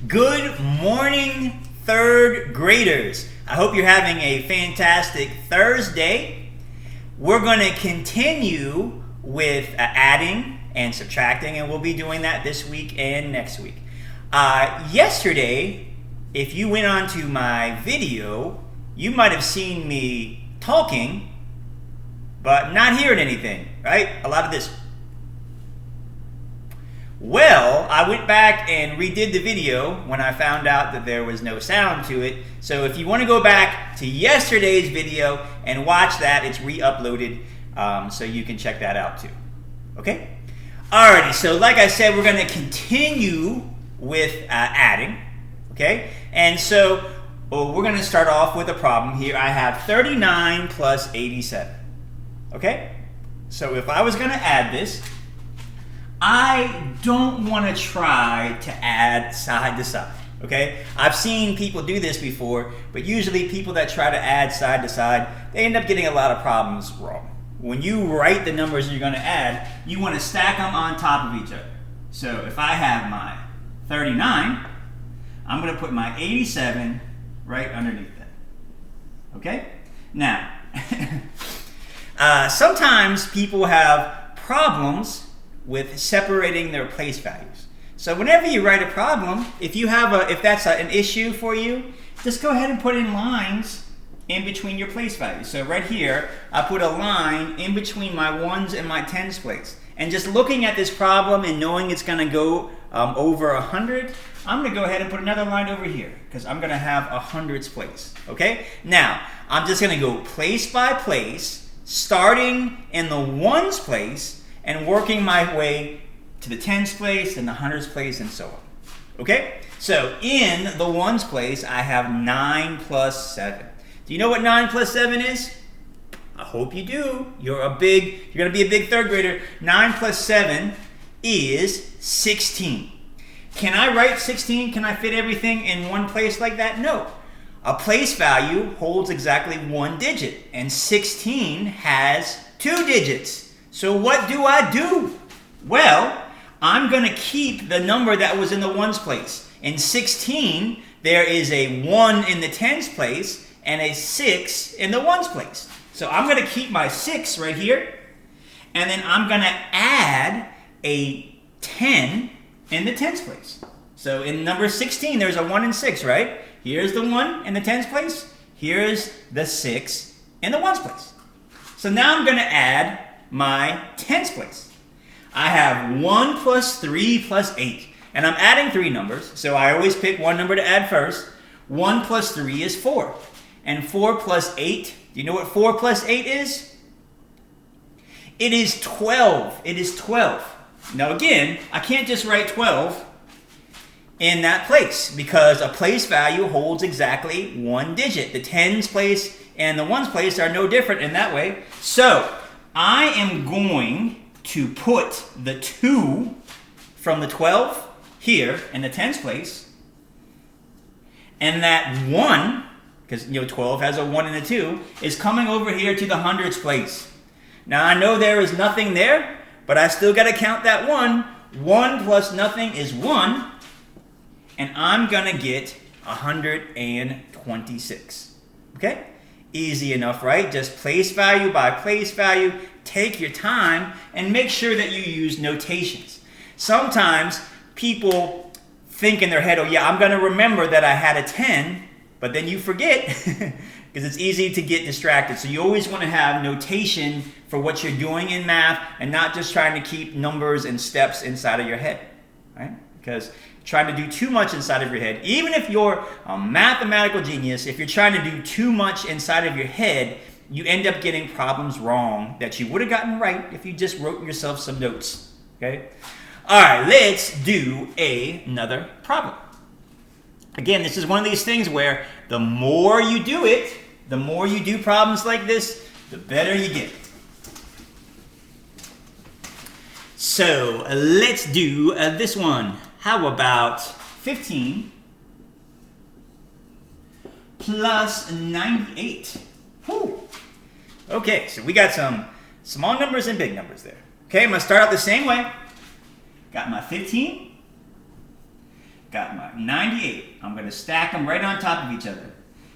Good morning, third graders. I hope you're having a fantastic Thursday. We're going to continue with adding and subtracting, and we'll be doing that this week and next week. Yesterday, if you went on to my video, you might have seen me talking, but not hearing anything, right? A lot of this. Well, I went back and redid the video when I found out that there was no sound to it. So if you want to go back to yesterday's video and watch that, it's re-uploaded, so you can check that out too. Okay? Alrighty, so like I said, we're going to continue with adding. Okay? And so we're going to start off with a problem here. I have 39 plus 87. Okay? So if I was going to add this, I don't want to try to add side to side, okay? I've seen people do this before, but usually people that try to add side to side, they end up getting a lot of problems wrong. When you write the numbers you're going to add, you want to stack them on top of each other. So if I have my 39, I'm going to put my 87 right underneath that, okay? Now, sometimes people have problems with separating their place values. So whenever you write a problem, if that's an issue for you, just go ahead and put in lines in between your place values. So right here, I put a line in between my ones and my tens place. And just looking at this problem and knowing it's gonna go over 100, I'm gonna go ahead and put another line over here because I'm gonna have a hundreds place, okay? Now, I'm just gonna go place by place, starting in the ones place, and working my way to the tens place and the hundreds place and so on. Okay? So in the ones place, I have 9 plus 7. Do you know what 9 plus 7 is? I hope you do. You're going to be a big third grader. 9 plus 7 is 16. Can I write 16? Can I fit everything in one place like that? No. A place value holds exactly one digit, and 16 has 2 digits. So what do I do? Well, I'm going to keep the number that was in the ones place. In 16, there is a 1 in the tens place and a 6 in the ones place. So I'm going to keep my 6 right here, and then I'm going to add a 10 in the tens place. So in number 16, there's a 1 and 6, right? Here's the 1 in the tens place. Here's the 6 in the ones place. So now I'm going to add my tens place. I have 1 plus 3 plus 8. And I'm adding 3 numbers, so I always pick one number to add first. 1 plus 3 is 4. And 4 plus 8, do you know what 4 plus 8 is? It is 12. It is 12. Now again, I can't just write 12 in that place because a place value holds exactly one digit. The tens place and the ones place are no different in that way. So I am going to put the 2 from the 12 here in the tens place, and that 1, because 12 has a 1 and a 2, is coming over here to the hundreds place. Now I know there is nothing there, but I still got to count that 1. 1 plus nothing is 1, and I'm going to get 126. Okay? Easy enough, right? Just place value by place value. Take your time and make sure that you use notations. Sometimes people think in their head, oh yeah, I'm going to remember that I had a 10, but then you forget because it's easy to get distracted. So you always want to have notation for what you're doing in math and not just trying to keep numbers and steps inside of your head, right? Because trying to do too much inside of your head, even if you're a mathematical genius, if you're trying to do too much inside of your head, you end up getting problems wrong that you would have gotten right if you just wrote yourself some notes, okay? All right, let's do another problem. Again, this is one of these things where the more you do it, the more you do problems like this, the better you get. So let's do this one. How about 15 plus 98? Whew. Okay, so we got some small numbers and big numbers there. Okay, I'm going to start out the same way. Got my 15 got my 98. I'm going to stack them right on top of each other.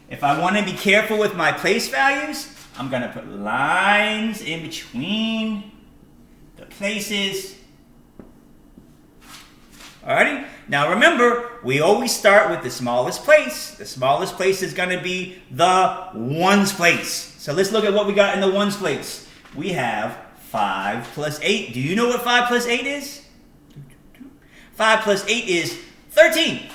If I want to be careful with my place values, I'm going to put lines in between the places. Alrighty? Now remember, we always start with the smallest place. The smallest place is going to be the ones place. So let's look at what we got in the ones place. We have 5 plus 8. Do you know what 5 plus 8 is? 5 plus 8 is 13.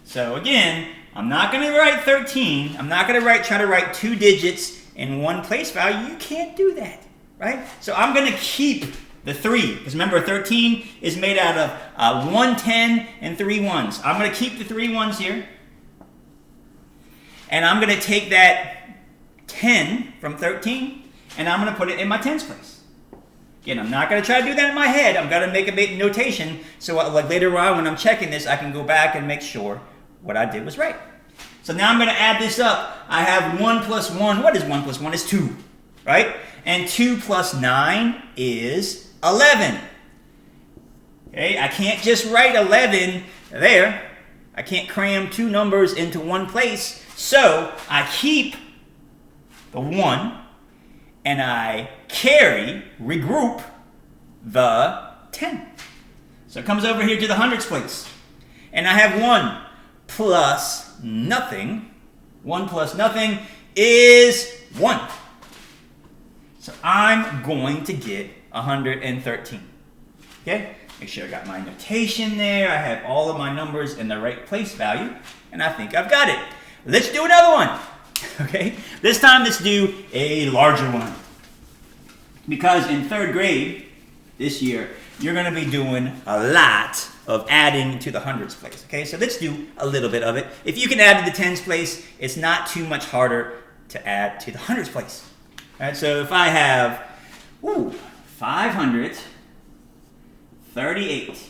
So again, I'm not going to write 13. I'm not going to try to write 2 digits in one place value. You can't do that, right? So I'm going to keep the 3, because remember 13 is made out of 1 10 and 3 ones. I'm going to keep the 3 ones here. And I'm going to take that 10 from 13, and I'm going to put it in my tens place. Again, I'm not going to try to do that in my head. I'm going to make a notation so like later on when I'm checking this, I can go back and make sure what I did was right. So now I'm going to add this up. I have 1 plus 1. What is 1 plus 1? It's 2, right? And 2 plus 9 is 11. Okay, I can't just write 11 there. I can't cram 2 numbers into one place. So I keep the 1 and I regroup the 10. So it comes over here to the hundreds place. And I have 1 plus nothing. 1 plus nothing is 1. So I'm going to get 113. Okay? Make sure I got my notation there. I have all of my numbers in the right place value. And I think I've got it. Let's do another one. Okay? This time let's do a larger one. Because in 3rd grade this year, you're going to be doing a lot of adding to the hundreds place. Okay? So let's do a little bit of it. If you can add to the tens place, it's not too much harder to add to the hundreds place. All right? So if I have 538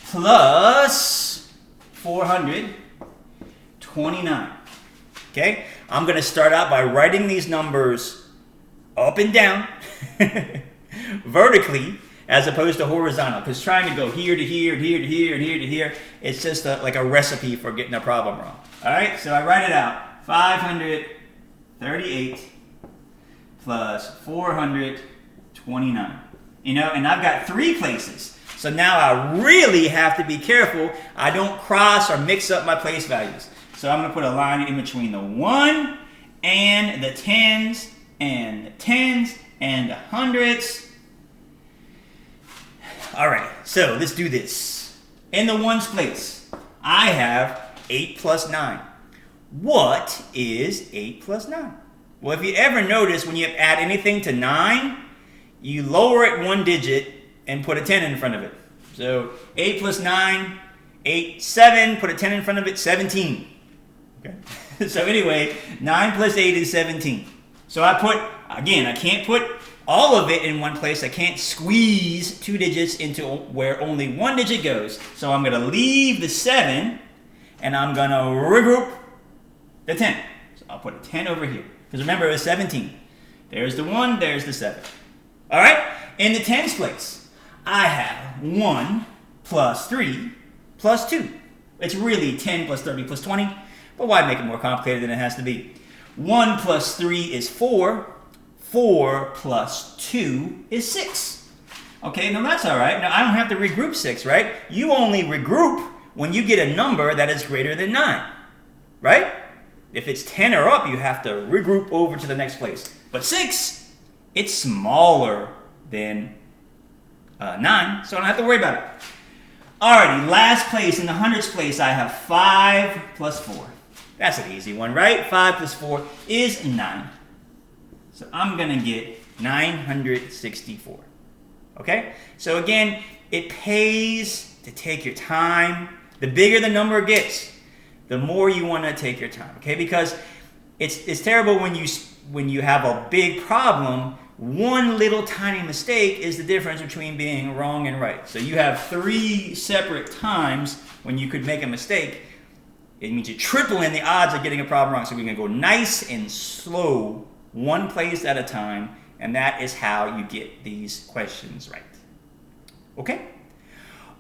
plus 429. Okay? I'm going to start out by writing these numbers up and down vertically as opposed to horizontal, because trying to go here to here, here to here, and here to here, it's just like a recipe for getting a problem wrong. All right? So I write it out. 538 plus 429. You know, and I've got 3 places. So now I really have to be careful I don't cross or mix up my place values. So I'm going to put a line in between the 1 and the tens and the tens and the hundreds. All right, so let's do this. In the ones place, I have 8 plus 9. What is 8 plus 9? Well, if you ever notice when you add anything to 9, you lower it 1 digit and put a 10 in front of it. So 8 plus 9, 8, 7, put a 10 in front of it, 17. Okay. So anyway, 9 plus 8 is 17. So I can't put all of it in one place. I can't squeeze 2 digits into where only 1 digit goes. So I'm going to leave the 7 and I'm going to regroup the 10. So I'll put a 10 over here. Because remember, it was 17. There's the 1, there's the 7. All right? In the tens place, I have 1 plus 3 plus 2. It's really 10 plus 30 plus 20. But why make it more complicated than it has to be? 1 plus 3 is 4. 4 plus 2 is 6. Okay, now that's all right. Now I don't have to regroup 6, right? You only regroup when you get a number that is greater than 9, right? If it's 10 or up, you have to regroup over to the next place. But 6, it's smaller than 9, so I don't have to worry about it. Alrighty, last place, in the hundreds place, I have 5 plus 4. That's an easy one, right? 5 plus 4 is 9. So I'm going to get 964. Okay? So again, it pays to take your time. The bigger the number gets, the more you want to take your time. Okay? Because it's terrible when you have a big problem. One little tiny mistake is the difference between being wrong and right. So you have 3 separate times when you could make a mistake. It means you triple in the odds of getting a problem wrong. So we're going to go nice and slow, one place at a time, and that is how you get these questions right. Okay?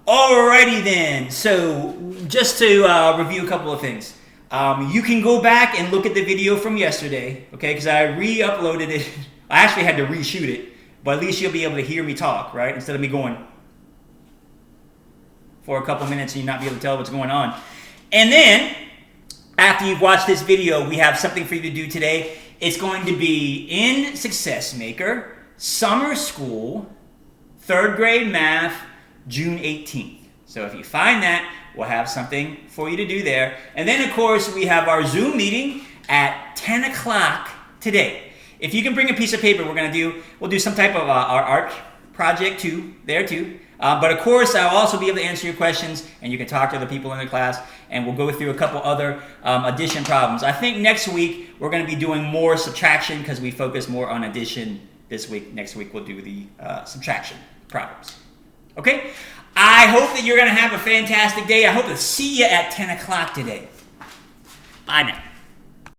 Alrighty then. So just to review a couple of things. You can go back and look at the video from yesterday, okay? Because I re-uploaded it. I actually had to reshoot it, but at least you'll be able to hear me talk, right? Instead of me going for a couple minutes and you not be able to tell what's going on. And then, after you've watched this video, we have something for you to do today. It's going to be in Success Maker, Summer School, 3rd grade math, June 18th. So if you find that, we'll have something for you to do there. And then, of course, we have our Zoom meeting at 10 o'clock today. If you can bring a piece of paper, we'll do some type of our art project too, there too. But of course, I'll also be able to answer your questions, and you can talk to the people in the class, and we'll go through a couple other addition problems. I think next week, we're going to be doing more subtraction because we focus more on addition this week. Next week, we'll do the subtraction problems. Okay? I hope that you're going to have a fantastic day. I hope to see you at 10 o'clock today. Bye now.